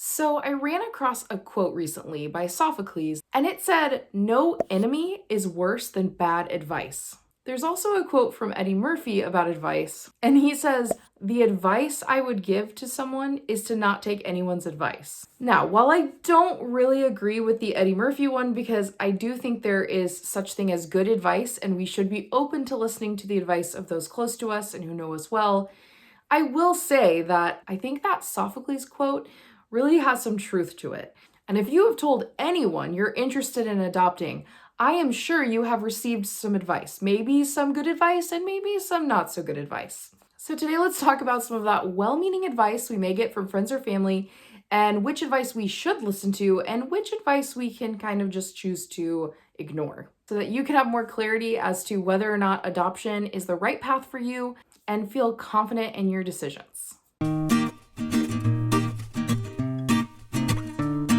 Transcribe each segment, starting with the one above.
So I ran across a quote recently by Sophocles, and it said, "No enemy is worse than bad advice." There's also a quote from Eddie Murphy about advice, and he says, "The advice I would give to someone is to not take anyone's advice." Now, while I don't really agree with the Eddie Murphy one because I do think there is such thing as good advice and we should be open to listening to the advice of those close to us and who know us well, I will say that I think that Sophocles quote really has some truth to it. And if you have told anyone you're interested in adopting, I am sure you have received some advice, maybe some good advice and maybe some not so good advice. So today let's talk about some of that well-meaning advice we may get from friends or family and which advice we should listen to and which advice we can kind of just choose to ignore so that you can have more clarity as to whether or not adoption is the right path for you and feel confident in your decisions.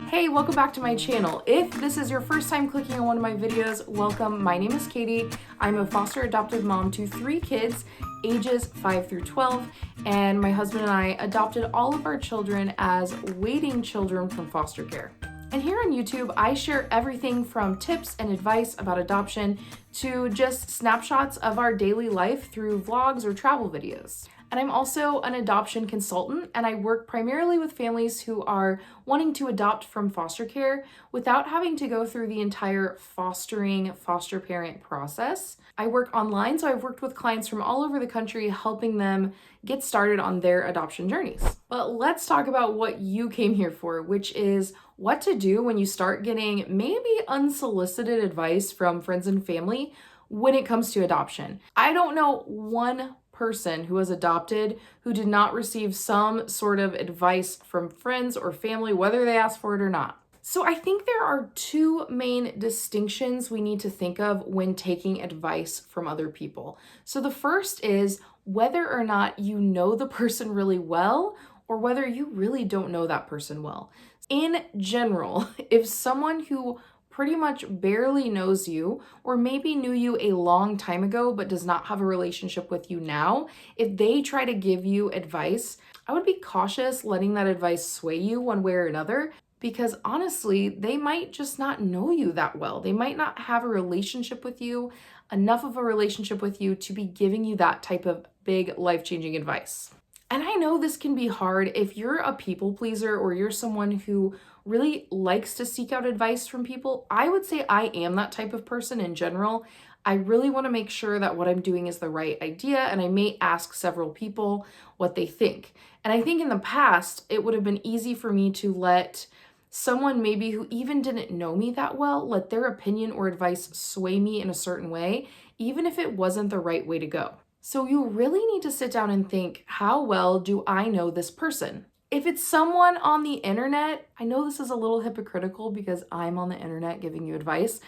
Hey, welcome back to my channel. If this is your first time clicking on one of my videos, welcome. My name is Katie. I'm a foster adoptive mom to 3 kids, ages 5 through 12, and my husband and I adopted all of our children as waiting children from foster care. And here on YouTube, I share everything from tips and advice about adoption to just snapshots of our daily life through vlogs or travel videos. And I'm also an adoption consultant, and I work primarily with families who are wanting to adopt from foster care without having to go through the entire foster parent process. I work online, so I've worked with clients from all over the country, helping them get started on their adoption journeys. But let's talk about what you came here for, which is what to do when you start getting maybe unsolicited advice from friends and family when it comes to adoption. I don't know one person who was adopted who did not receive some sort of advice from friends or family, whether they asked for it or not. So I think there are 2 main distinctions we need to think of when taking advice from other people. So the first is whether or not you know the person really well or whether you really don't know that person well. In general, if someone who pretty much barely knows you, or maybe knew you a long time ago but does not have a relationship with you now, if they try to give you advice, I would be cautious letting that advice sway you one way or another, because honestly, they might just not know you that well. They might not have a relationship with you, enough of a relationship with you to be giving you that type of big life-changing advice. And I know this can be hard if you're a people pleaser or you're someone who really likes to seek out advice from people. I would say I am that type of person in general. I really want to make sure that what I'm doing is the right idea, and I may ask several people what they think. And I think in the past, it would have been easy for me to let someone maybe who even didn't know me that well, let their opinion or advice sway me in a certain way, even if it wasn't the right way to go. So you really need to sit down and think, how well do I know this person? If it's someone on the internet, I know this is a little hypocritical because I'm on the internet giving you advice,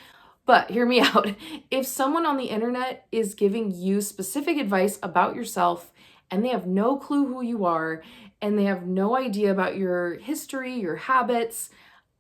but hear me out. If someone on the internet is giving you specific advice about yourself and they have no clue who you are and they have no idea about your history, your habits,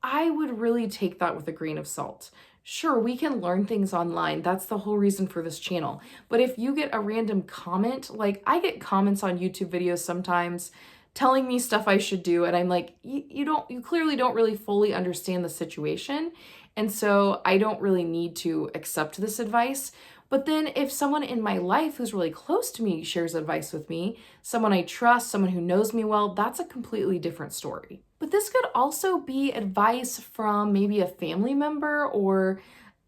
I would really take that with a grain of salt. Sure, we can learn things online. That's the whole reason for this channel. But if you get a random comment, like I get comments on YouTube videos sometimes telling me stuff I should do, and I'm like, you clearly don't really fully understand the situation. And so I don't really need to accept this advice. But then if someone in my life who's really close to me shares advice with me, someone I trust, someone who knows me well, that's a completely different story. But this could also be advice from maybe a family member or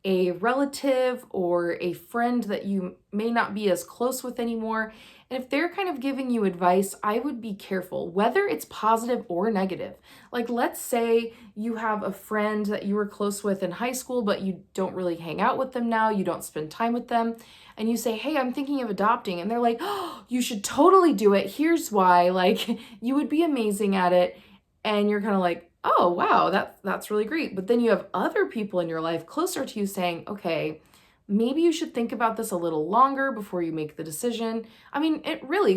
a relative or a friend that you may not be as close with anymore. And if they're kind of giving you advice, I would be careful, whether it's positive or negative. Like, let's say you have a friend that you were close with in high school, but you don't really hang out with them now, you don't spend time with them, and you say, hey, I'm thinking of adopting. And they're like, oh, you should totally do it. Here's why. Like, you would be amazing at it. And you're kind of like, oh, wow, that's really great. But then you have other people in your life closer to you saying, okay, maybe you should think about this a little longer before you make the decision. I mean,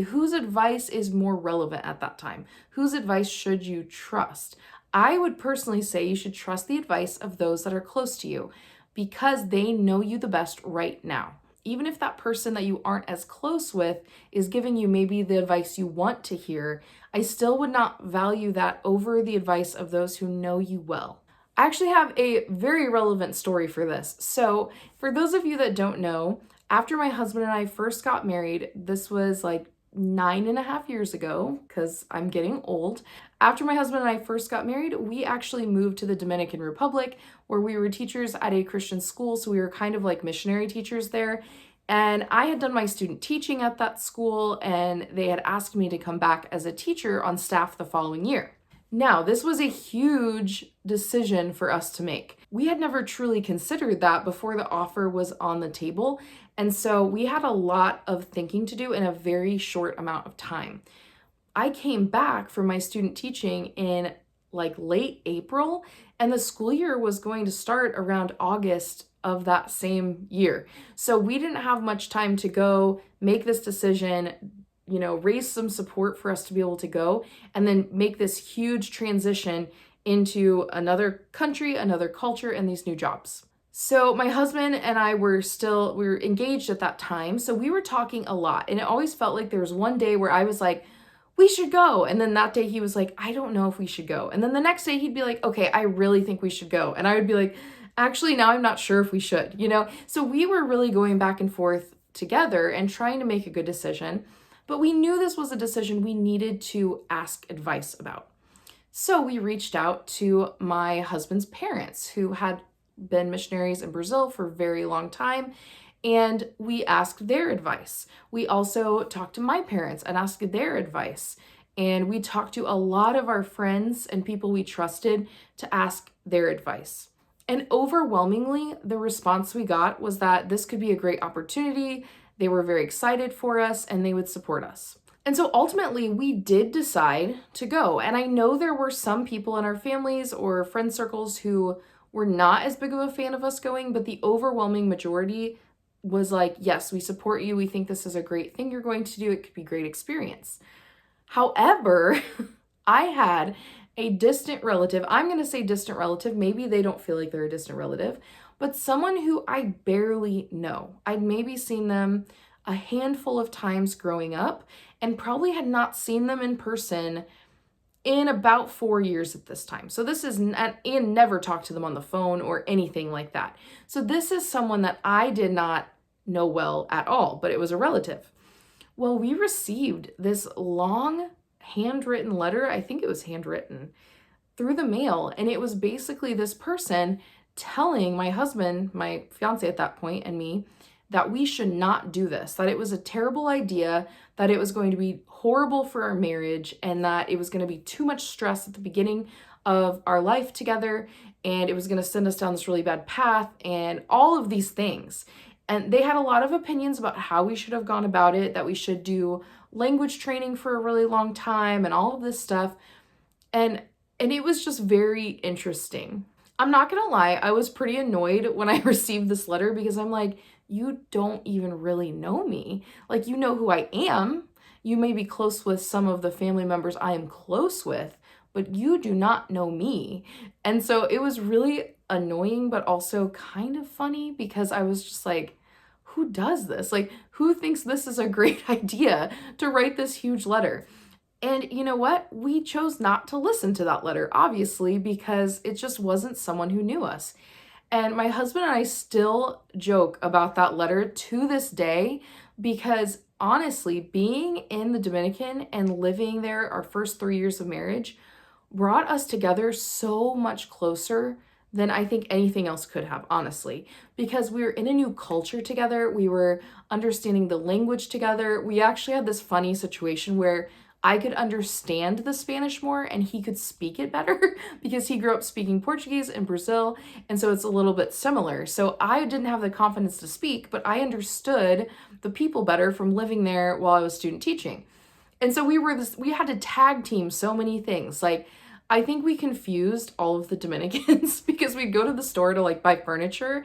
whose advice is more relevant at that time? Whose advice should you trust? I would personally say you should trust the advice of those that are close to you because they know you the best right now. even if that person that you aren't as close with is giving you maybe the advice you want to hear, I still would not value that over the advice of those who know you well. I actually have a very relevant story for this. So, for those of you that don't know, after my husband and I first got married, this was like 9.5 years ago, because I'm getting old. After my husband and I first got married, we actually moved to the Dominican Republic, where we were teachers at a Christian school. So we were kind of like missionary teachers there. And I had done my student teaching at that school, and they had asked me to come back as a teacher on staff the following year. Now, this was a huge decision for us to make. We had never truly considered that before the offer was on the table. And so we had a lot of thinking to do in a very short amount of time. I came back from my student teaching in like late April, and the school year was going to start around August of that same year. So we didn't have much time to go make this decision, raise some support for us to be able to go, and then make this huge transition into another country, another culture, and these new jobs. So my husband and I we were engaged at that time. So we were talking a lot, and it always felt like there was one day where I was like, we should go. And then that day he was like, I don't know if we should go. And then the next day he'd be like, okay, I really think we should go. And I would be like, actually, now I'm not sure if we should, So we were really going back and forth together and trying to make a good decision. But we knew this was a decision we needed to ask advice about. So we reached out to my husband's parents, who had been missionaries in Brazil for a very long time, and we asked their advice. We also talked to my parents and asked their advice. And we talked to a lot of our friends and people we trusted to ask their advice. And overwhelmingly, the response we got was that this could be a great opportunity. They were very excited for us and they would support us. And so ultimately, we did decide to go. And I know there were some people in our families or friend circles who were not as big of a fan of us going, but the overwhelming majority was like, yes, we support you. We think this is a great thing you're going to do. It could be a great experience. However, I had a distant relative. I'm going to say distant relative. Maybe they don't feel like they're a distant relative, but someone who I barely know. I'd maybe seen them a handful of times growing up and probably had not seen them in person in about 4 years at this time. So this is, and never talked to them on the phone or anything like that. So this is someone that I did not know well at all, but it was a relative. Well, we received this long handwritten letter. I think it was handwritten through the mail. And it was basically this person telling my husband, my fiance at that point, and me, that we should not do this, that it was a terrible idea, that it was going to be horrible for our marriage, and that it was going to be too much stress at the beginning of our life together, and it was going to send us down this really bad path, and all of these things. And they had a lot of opinions about how we should have gone about it, that we should do language training for a really long time, and all of this stuff. And it was just very interesting. I'm not gonna lie, I was pretty annoyed when I received this letter because I'm like, you don't even really know me. Like, you know who I am. You may be close with some of the family members I am close with, but you do not know me. And so it was really annoying, but also kind of funny because I was just like, who does this? Like, who thinks this is a great idea to write this huge letter? And you know what? We chose not to listen to that letter, obviously, because it just wasn't someone who knew us. And my husband and I still joke about that letter to this day because honestly, being in the Dominican and living there our first 3 years of marriage brought us together so much closer than I think anything else could have, honestly, because we were in a new culture together. We were understanding the language together. We actually had this funny situation where I could understand the Spanish more and he could speak it better because he grew up speaking Portuguese in Brazil. And so it's a little bit similar. So I didn't have the confidence to speak, but I understood the people better from living there while I was student teaching. And so we had to tag team so many things. Like, I think we confused all of the Dominicans because we'd go to the store to like buy furniture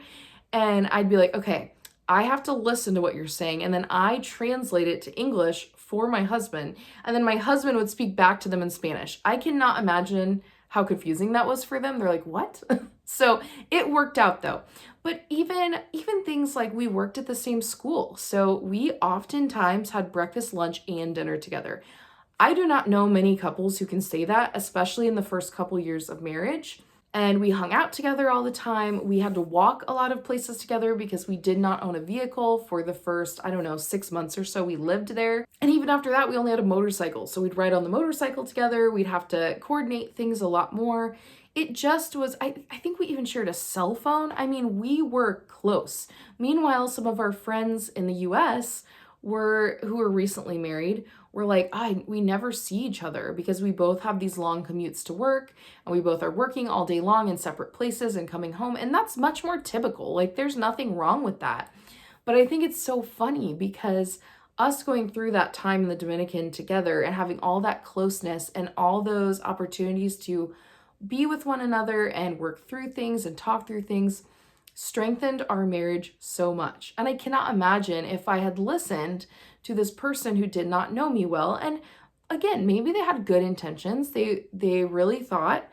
and I'd be like, okay, I have to listen to what you're saying. And then I translate it to English for my husband. And then my husband would speak back to them in Spanish. I cannot imagine how confusing that was for them. They're like, what? So it worked out though. But even things like we worked at the same school. So we oftentimes had breakfast, lunch, and dinner together. I do not know many couples who can say that, especially in the first couple years of marriage. And we hung out together all the time. We had to walk a lot of places together because we did not own a vehicle for the first, 6 months or so we lived there. And even after that, we only had a motorcycle. So we'd ride on the motorcycle together. We'd have to coordinate things a lot more. It just was, I think we even shared a cell phone. I mean, we were close. Meanwhile, some of our friends in the US who were recently married were like, we never see each other because we both have these long commutes to work and we both are working all day long in separate places and coming home. And that's much more typical. Like, there's nothing wrong with that. But I think it's so funny because us going through that time in the Dominican together and having all that closeness and all those opportunities to be with one another and work through things and talk through things strengthened our marriage so much. And I cannot imagine if I had listened to this person who did not know me well. And again, maybe they had good intentions. They really thought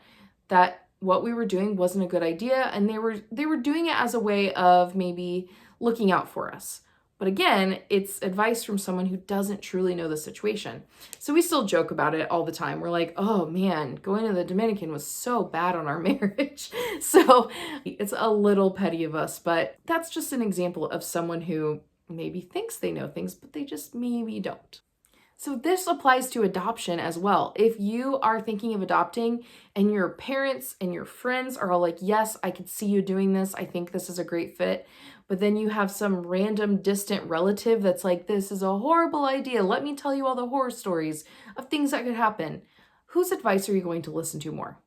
that what we were doing wasn't a good idea, and they were doing it as a way of maybe looking out for us. But again, it's advice from someone who doesn't truly know the situation. So we still joke about it all the time. We're like, oh man, going to the Dominican was so bad on our marriage. So it's a little petty of us, but that's just an example of someone who maybe thinks they know things, but they just maybe don't. So this applies to adoption as well. If you are thinking of adopting and your parents and your friends are all like, yes, I could see you doing this. I think this is a great fit. But then you have some random distant relative that's like, this is a horrible idea. Let me tell you all the horror stories of things that could happen. Whose advice are you going to listen to more?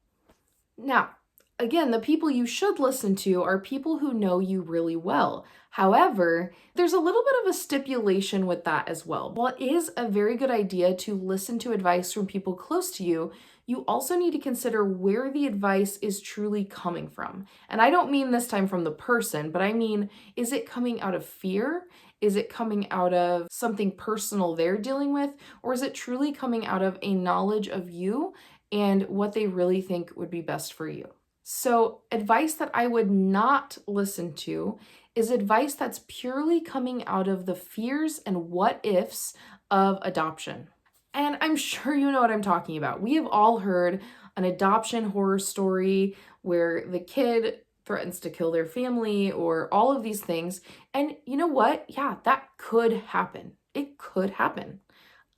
Now, again, the people you should listen to are people who know you really well. However, there's a little bit of a stipulation with that as well. While it is a very good idea to listen to advice from people close to you, you also need to consider where the advice is truly coming from. And I don't mean this time from the person, but I mean, is it coming out of fear? Is it coming out of something personal they're dealing with? Or is it truly coming out of a knowledge of you and what they really think would be best for you? So advice that I would not listen to is advice that's purely coming out of the fears and what ifs of adoption. And I'm sure you know what I'm talking about. We have all heard an adoption horror story where the kid threatens to kill their family or all of these things. And you know what? Yeah, that could happen. It could happen.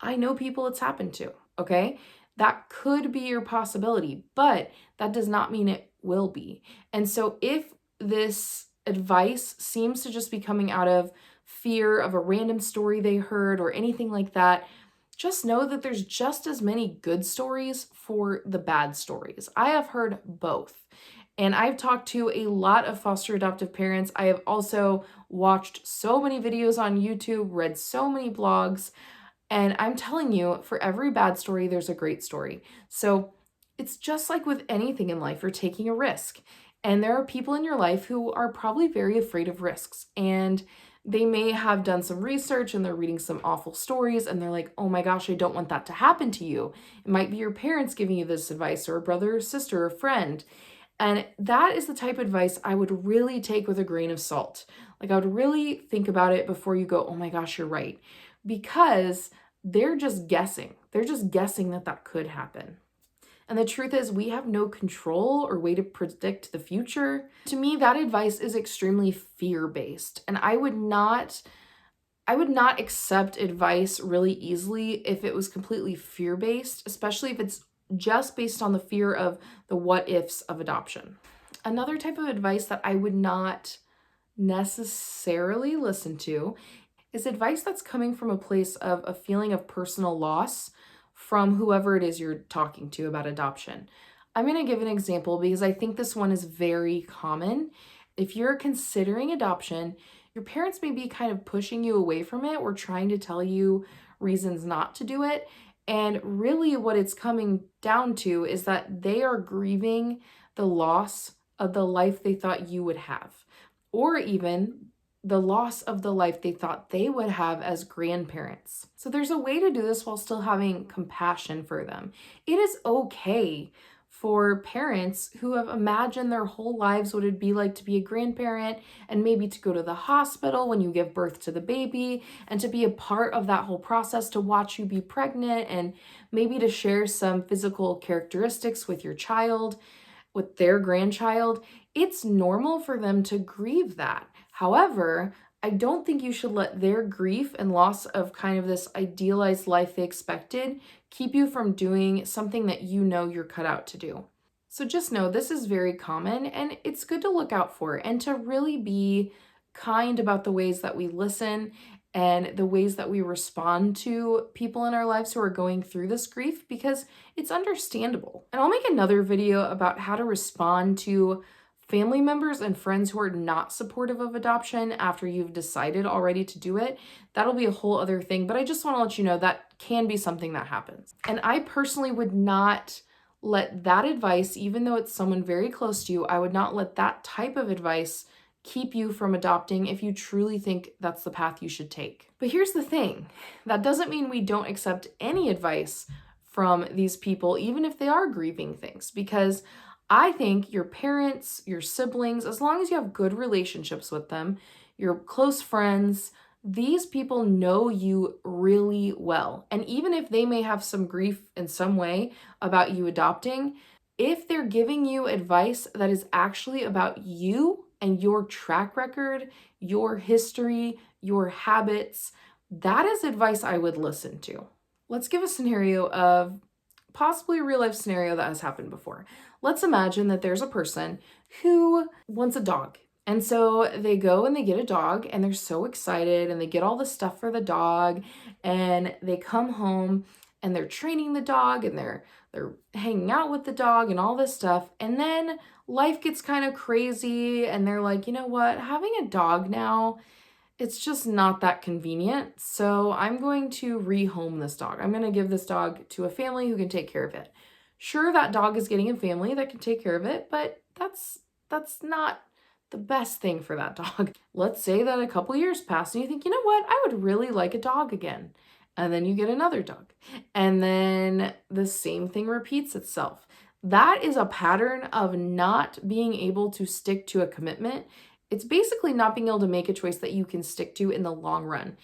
I know people it's happened to, okay? That could be your possibility, but that does not mean it will be. And so if this advice seems to just be coming out of fear of a random story they heard or anything like that, just know that there's just as many good stories for the bad stories. I have heard both. And I've talked to a lot of foster adoptive parents. I have also watched so many videos on YouTube, read so many blogs, and I'm telling you, for every bad story, there's a great story. So it's just like with anything in life, you're taking a risk. And there are people in your life who are probably very afraid of risks. And they may have done some research and they're reading some awful stories and they're like, oh my gosh, I don't want that to happen to you. It might be your parents giving you this advice or a brother or sister or friend. And that is the type of advice I would really take with a grain of salt. Like, I would really think about it before you go, oh my gosh, you're right. Because they're just guessing. They're just guessing that that could happen. And the truth is, we have no control or way to predict the future. To me, that advice is extremely fear-based. And I would not accept advice really easily if it was completely fear-based, especially if it's just based on the fear of the what-ifs of adoption. Another type of advice that I would not necessarily listen to is advice that's coming from a place of a feeling of personal loss from whoever it is you're talking to about adoption. I'm going to give an example because I think this one is very common. If you're considering adoption, your parents may be kind of pushing you away from it or trying to tell you reasons not to do it. And really what it's coming down to is that they are grieving the loss of the life they thought you would have, or even the loss of the life they thought they would have as grandparents. So there's a way to do this while still having compassion for them. It is okay for parents who have imagined their whole lives what it'd be like to be a grandparent, and maybe to go to the hospital when you give birth to the baby and to be a part of that whole process, to watch you be pregnant, and maybe to share some physical characteristics with your child, with their grandchild. It's normal for them to grieve that. However, I don't think you should let their grief and loss of kind of this idealized life they expected keep you from doing something that you know you're cut out to do. So just know this is very common, and it's good to look out for and to really be kind about the ways that we listen and the ways that we respond to people in our lives who are going through this grief, because it's understandable. And I'll make another video about how to respond to family members and friends who are not supportive of adoption after you've decided already to do it. That'll be a whole other thing, but I just want to let you know that can be something that happens. And I personally would not let that advice, even though it's someone very close to you, I would not let that type of advice keep you from adopting if you truly think that's the path you should take. But here's the thing, that doesn't mean we don't accept any advice from these people, even if they are grieving things, because I think your parents, your siblings, as long as you have good relationships with them, your close friends, these people know you really well. And even if they may have some grief in some way about you adopting, if they're giving you advice that is actually about you and your track record, your history, your habits, that is advice I would listen to. Let's give a scenario of possibly a real life scenario that has happened before. Let's imagine that there's a person who wants a dog. And so they go and they get a dog and they're so excited and they get all the stuff for the dog and they come home and they're training the dog and they're hanging out with the dog and all this stuff. And then life gets kind of crazy and they're like, you know what, having a dog now, it's just not that convenient. So I'm going to rehome this dog. I'm going to give this dog to a family who can take care of it. Sure, that dog is getting a family that can take care of it, but that's not the best thing for that dog. Let's say that a couple years pass and you think, you know what, I would really like a dog again. And then you get another dog. And then the same thing repeats itself. That is a pattern of not being able to stick to a commitment. It's basically not being able to make a choice that you can stick to in the long run.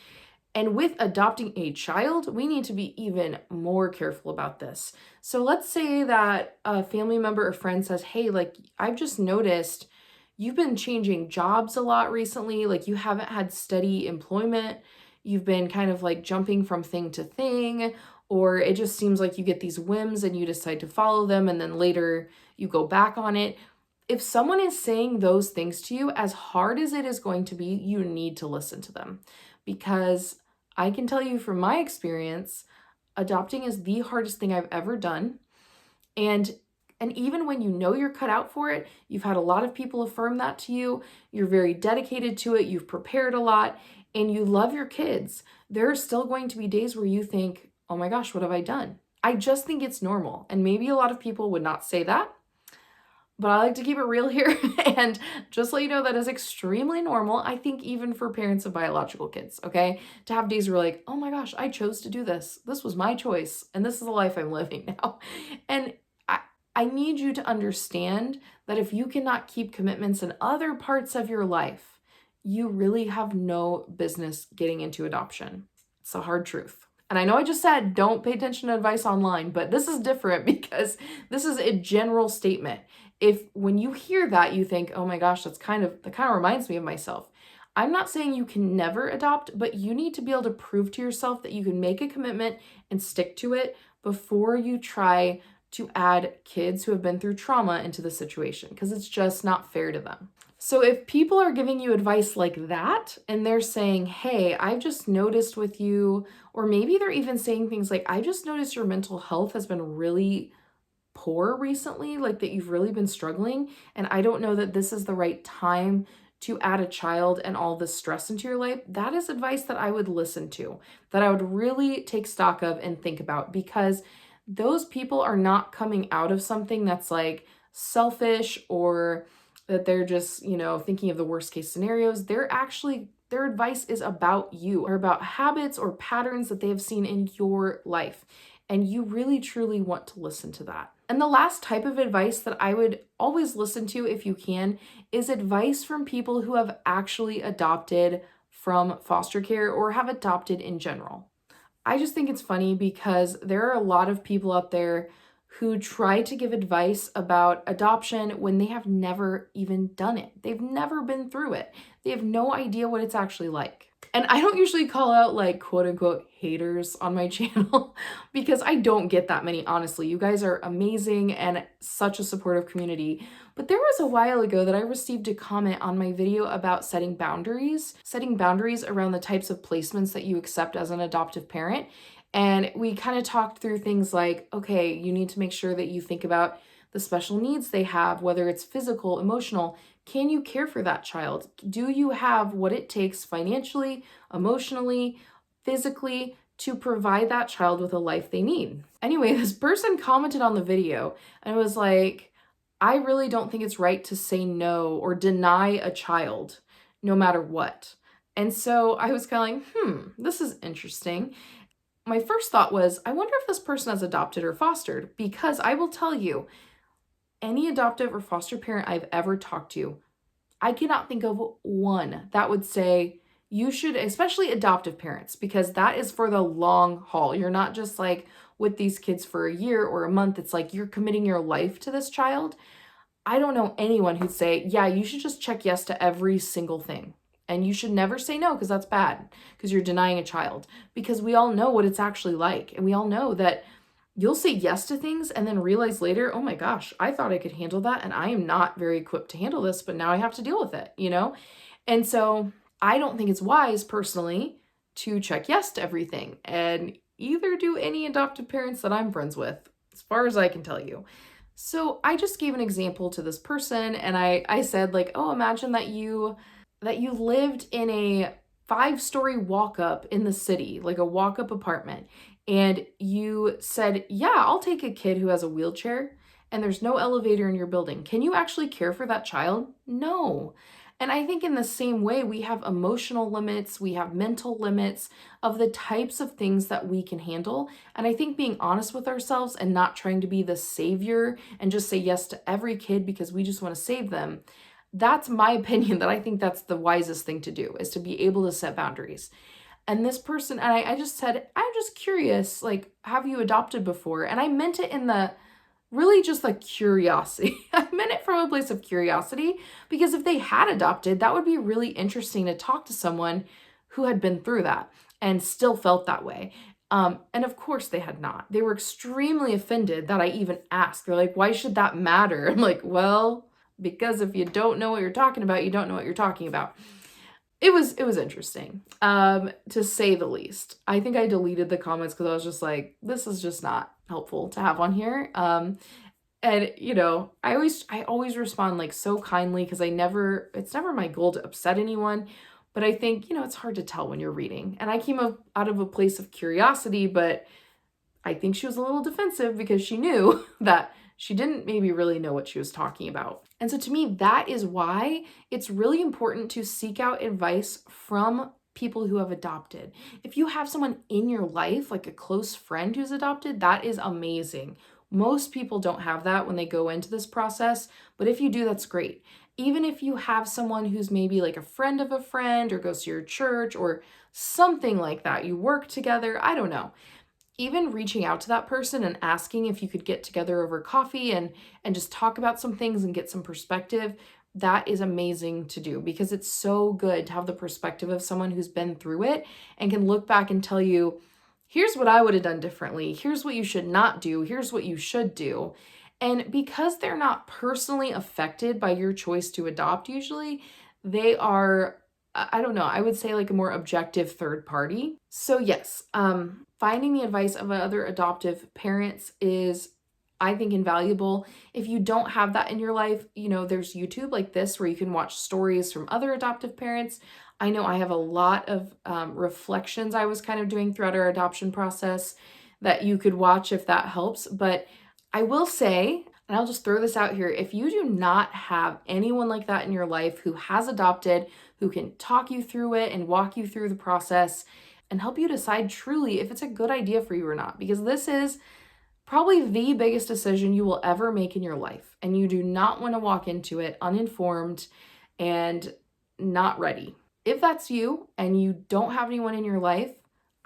And with adopting a child, we need to be even more careful about this. So let's say that a family member or friend says, hey, like, I've just noticed you've been changing jobs a lot recently. Like, you haven't had steady employment. You've been kind of like jumping from thing to thing, or it just seems like you get these whims and you decide to follow them and then later you go back on it. If someone is saying those things to you, as hard as it is going to be, you need to listen to them, because I can tell you from my experience, adopting is the hardest thing I've ever done. And even when you know you're cut out for it, you've had a lot of people affirm that to you, you're very dedicated to it, you've prepared a lot, and you love your kids, there are still going to be days where you think, oh my gosh, what have I done? I just think it's normal. And maybe a lot of people would not say that, but I like to keep it real here and just let you know that is extremely normal, I think, even for parents of biological kids, okay? To have days where you're like, oh my gosh, I chose to do this. This was my choice, and this is the life I'm living now. And I need you to understand that if you cannot keep commitments in other parts of your life, you really have no business getting into adoption. It's a hard truth. And I know I just said don't pay attention to advice online, but this is different because this is a general statement. If when you hear that, you think, oh my gosh, that kind of reminds me of myself. I'm not saying you can never adopt, but you need to be able to prove to yourself that you can make a commitment and stick to it before you try to add kids who have been through trauma into the situation, because it's just not fair to them. So if people are giving you advice like that and they're saying, hey, I've just noticed with you, or maybe they're even saying things like, I just noticed your mental health has been really poor recently, like that you've really been struggling, and I don't know that this is the right time to add a child and all this stress into your life, that is advice that I would listen to, that I would really take stock of and think about, because those people are not coming out of something that's like selfish or that they're just, thinking of the worst case scenarios. They're actually, their advice is about you, or about habits or patterns that they have seen in your life. And you really truly want to listen to that. And the last type of advice that I would always listen to, if you can, is advice from people who have actually adopted from foster care or have adopted in general. I just think it's funny because there are a lot of people out there who try to give advice about adoption when they have never even done it. They've never been through it. They have no idea what it's actually like. And I don't usually call out like quote unquote haters on my channel because I don't get that many, honestly. You guys are amazing and such a supportive community. But there was a while ago that I received a comment on my video about setting boundaries around the types of placements that you accept as an adoptive parent. And we kind of talked through things like, okay, you need to make sure that you think about the special needs they have, whether it's physical, emotional. Can you care for that child? Do you have what it takes financially, emotionally, physically to provide that child with a life they need? Anyway, this person commented on the video and was like, I really don't think it's right to say no or deny a child no matter what. And so I was kind of like, this is interesting. My first thought was, I wonder if this person has adopted or fostered, because I will tell you, any adoptive or foster parent I've ever talked to, I cannot think of one that would say you should, especially adoptive parents, because that is for the long haul. You're not just like with these kids for a year or a month. It's like you're committing your life to this child. I don't know anyone who'd say, yeah, you should just check yes to every single thing. And you should never say no, because that's bad, because you're denying a child. Because we all know what it's actually like. And we all know that you'll say yes to things and then realize later, oh my gosh, I thought I could handle that. And I am not very equipped to handle this, but now I have to deal with it, you know? And so I don't think it's wise personally to check yes to everything. And either do any adoptive parents that I'm friends with, as far as I can tell you. So I just gave an example to this person and I said like, oh, imagine that you lived in a 5-story walk-up in the city, like a walk-up apartment. And you said, yeah, I'll take a kid who has a wheelchair and there's no elevator in your building. Can you actually care for that child? No. And I think in the same way, we have emotional limits, we have mental limits of the types of things that we can handle. And I think being honest with ourselves and not trying to be the savior and just say yes to every kid because we just want to save them, that's my opinion, that I think that's the wisest thing to do, is to be able to set boundaries. And this person, and I just said, I'm just curious, like, have you adopted before? And I meant it in the really just like curiosity. I meant it from a place of curiosity, because if they had adopted, that would be really interesting to talk to someone who had been through that and still felt that way. And of course they had not. They were extremely offended that I even asked. They're like, why should that matter? I'm like, well, because if you don't know what you're talking about, you don't know what you're talking about. It was interesting, to say the least. I think I deleted the comments because I was just like, this is just not helpful to have on here. And you know, I always respond like so kindly, because it's never my goal to upset anyone. But I think, you know, it's hard to tell when you're reading. And I came out of a place of curiosity, but I think she was a little defensive because she knew that she didn't maybe really know what she was talking about. And so to me, that is why it's really important to seek out advice from people who have adopted. If you have someone in your life, like a close friend who's adopted, that is amazing. Most people don't have that when they go into this process, but if you do, that's great. Even if you have someone who's maybe like a friend of a friend or goes to your church or something like that, you work together, I don't know. Even reaching out to that person and asking if you could get together over coffee and just talk about some things and get some perspective, that is amazing to do, because it's so good to have the perspective of someone who's been through it and can look back and tell you, here's what I would have done differently. Here's what you should not do. Here's what you should do. And because they're not personally affected by your choice to adopt, usually they are, I don't know, I would say like a more objective third party. So yes, finding the advice of other adoptive parents is, I think, invaluable. If you don't have that in your life, you know, there's YouTube like this where you can watch stories from other adoptive parents. I know I have a lot of reflections I was kind of doing throughout our adoption process that you could watch if that helps. But I will say, and I'll just throw this out here, if you do not have anyone like that in your life who has adopted, who can talk you through it and walk you through the process and help you decide truly if it's a good idea for you or not, because this is Probably the biggest decision you will ever make in your life, and you do not want to walk into it uninformed and not ready. If that's you and you don't have anyone in your life,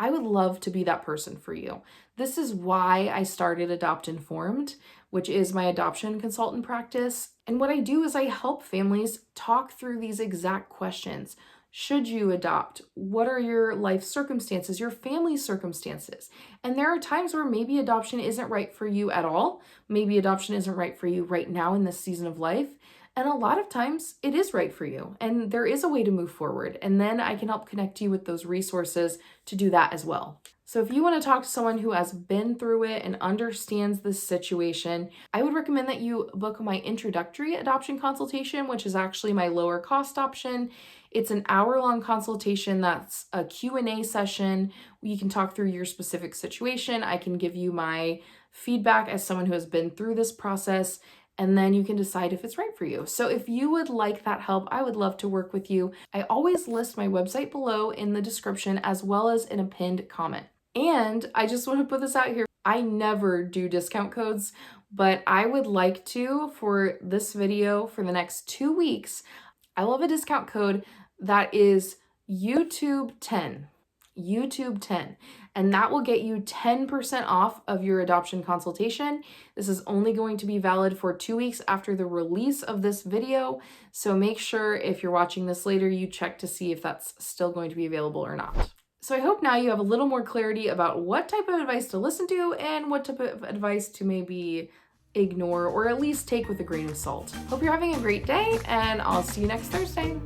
I would love to be that person for you. This is why I started Adopt Informed, which is my adoption consultant practice. And what I do is I help families talk through these exact questions. Should you adopt? What are your life circumstances, your family circumstances? And there are times where maybe adoption isn't right for you at all. Maybe adoption isn't right for you right now in this season of life. And a lot of times it is right for you, and there is a way to move forward. And then I can help connect you with those resources to do that as well. So if you want to talk to someone who has been through it and understands this situation, I would recommend that you book my introductory adoption consultation, which is actually my lower cost option. It's an hour-long consultation that's a Q&A session. You can talk through your specific situation. I can give you my feedback as someone who has been through this process, and then you can decide if it's right for you. So if you would like that help, I would love to work with you. I always list my website below in the description as well as in a pinned comment. And I just want to put this out here. I never do discount codes, but I would like to for this video for the next 2 weeks. I love a discount code that is YouTube 10. YouTube 10, and that will get you 10% off of your adoption consultation. This is only going to be valid for 2 weeks after the release of this video. So make sure if you're watching this later, you check to see if that's still going to be available or not. So I hope now you have a little more clarity about what type of advice to listen to and what type of advice to maybe ignore or at least take with a grain of salt. Hope you're having a great day, and I'll see you next Thursday.